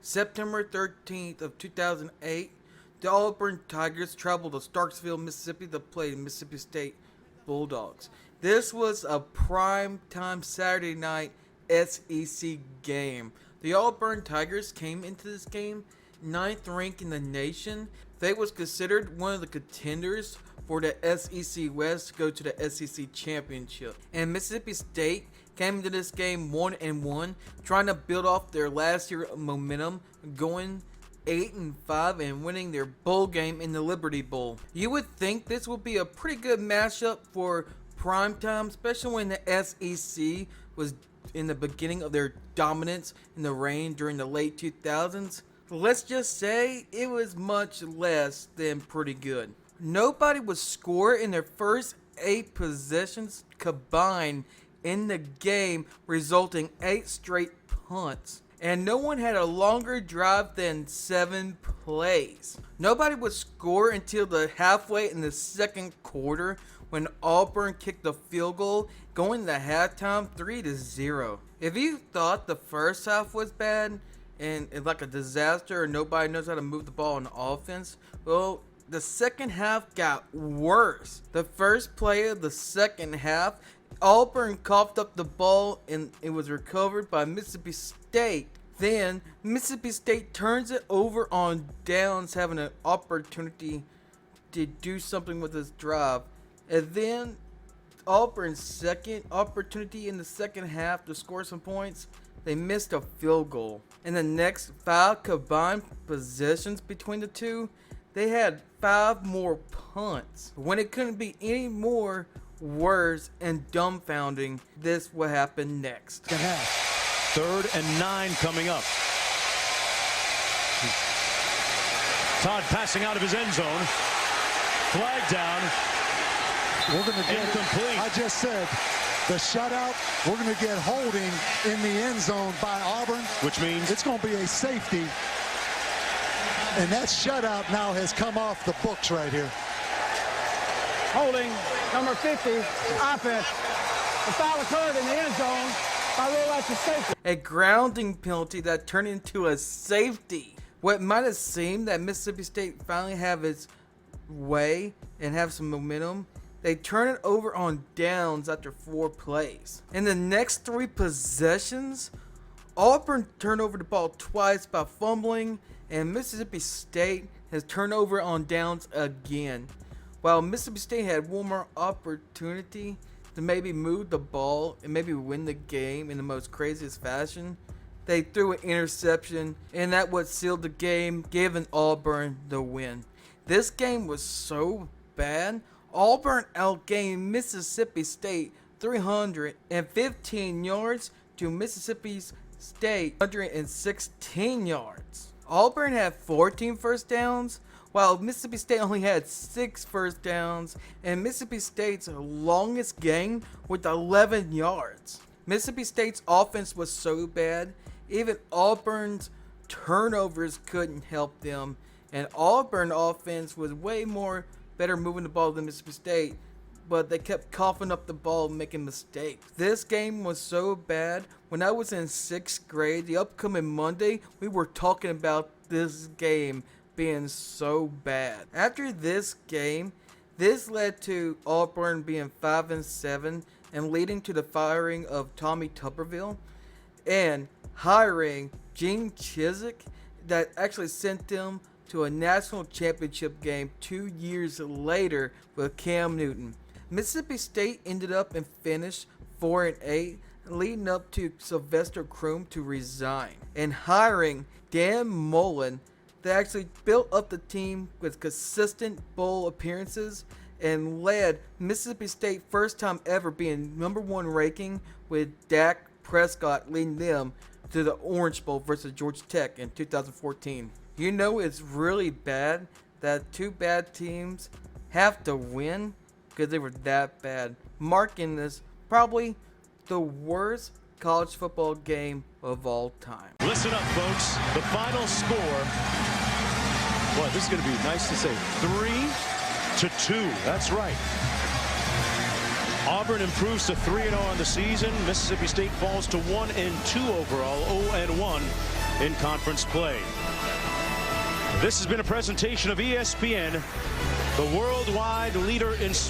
September 13th of 2008, the Auburn Tigers traveled to Starksville, Mississippi to play the Mississippi State Bulldogs. This was a prime time Saturday night SEC game. The Auburn Tigers came into this game ninth ranked in the nation. They was considered one of the contenders for the SEC West to go to the SEC Championship. And Mississippi State came into this game 1-1, trying to build off their last year momentum, going 8-5 and winning their bowl game in the Liberty Bowl. You would think this would be a pretty good matchup for primetime, especially when the SEC was in the beginning of their dominance in the reign during the late 2000s. Let's just say it was much less than pretty good. Nobody would score in their first 8 possessions combined in the game, resulting 8 straight punts. And no one had a longer drive than 7 plays. Nobody would score until the halfway in the second quarter when Auburn kicked the field goal, going to halftime 3-0. If you thought the first half was bad and like a disaster or nobody knows how to move the ball on offense, well, the second half got worse. The first play of the second half, Auburn coughed up the ball and it was recovered by Mississippi State. Then Mississippi State turns it over on downs, having an opportunity to do something with this drive. And then Auburn's second opportunity in the second half to score some points, they missed a field goal. In the next 5 combined possessions between the two, they had 5 more punts. When it couldn't be any more worse and dumbfounding, this will happen next. 3rd and 9 coming up. Todd passing out of his end zone. Flag down. We're going to get incomplete. I just said the shutout. We're going to get holding in the end zone by Auburn, which means it's going to be a safety. And that shutout now has come off the books right here. Holding number 50 offense. The foul occurred in the end zone. I rule that's a safety. A grounding penalty that turned into a safety. What might have seemed that Mississippi State finally have its way and have some momentum, they turn it over on downs after 4 plays. In the next 3 possessions, Auburn turned over the ball twice by fumbling, and Mississippi State has turned over on downs again. While Mississippi State had one more opportunity to maybe move the ball and maybe win the game in the most craziest fashion, they threw an interception, and that what sealed the game, giving Auburn the win. This game was so bad, Auburn outgained Mississippi State 315 yards to Mississippi State 116 yards. Auburn had 14 first downs, while Mississippi State only had 6 first downs, and Mississippi State's longest gain with 11 yards. Mississippi State's offense was so bad, even Auburn's turnovers couldn't help them, and Auburn offense was way more better moving the ball than Mississippi State, but they kept coughing up the ball, making mistakes. This game was so bad. When I was in 6th grade, the upcoming Monday, we were talking about this game being so bad. After this game, this led to Auburn being 5-7 and leading to the firing of Tommy Tuberville and hiring Gene Chizik that actually sent them to a national championship game 2 years later with Cam Newton. Mississippi State ended up and finished 4-8, leading up to Sylvester Croom to resign and hiring Dan Mullen that actually built up the team with consistent bowl appearances and led Mississippi State first time ever being #1 ranking, with Dak Prescott leading them to the Orange Bowl versus Georgia Tech in 2014. You know it's really bad that 2 bad teams have to win because they were that bad, marking this probably the worst college football game of all time. Listen up, folks. The final score. Boy, this is going to be nice to say. 3-2. That's right. Auburn improves to 3-0 on the season. Mississippi State falls to 1-2 overall. 0-1 in conference play. This has been a presentation of ESPN, the worldwide leader in sports.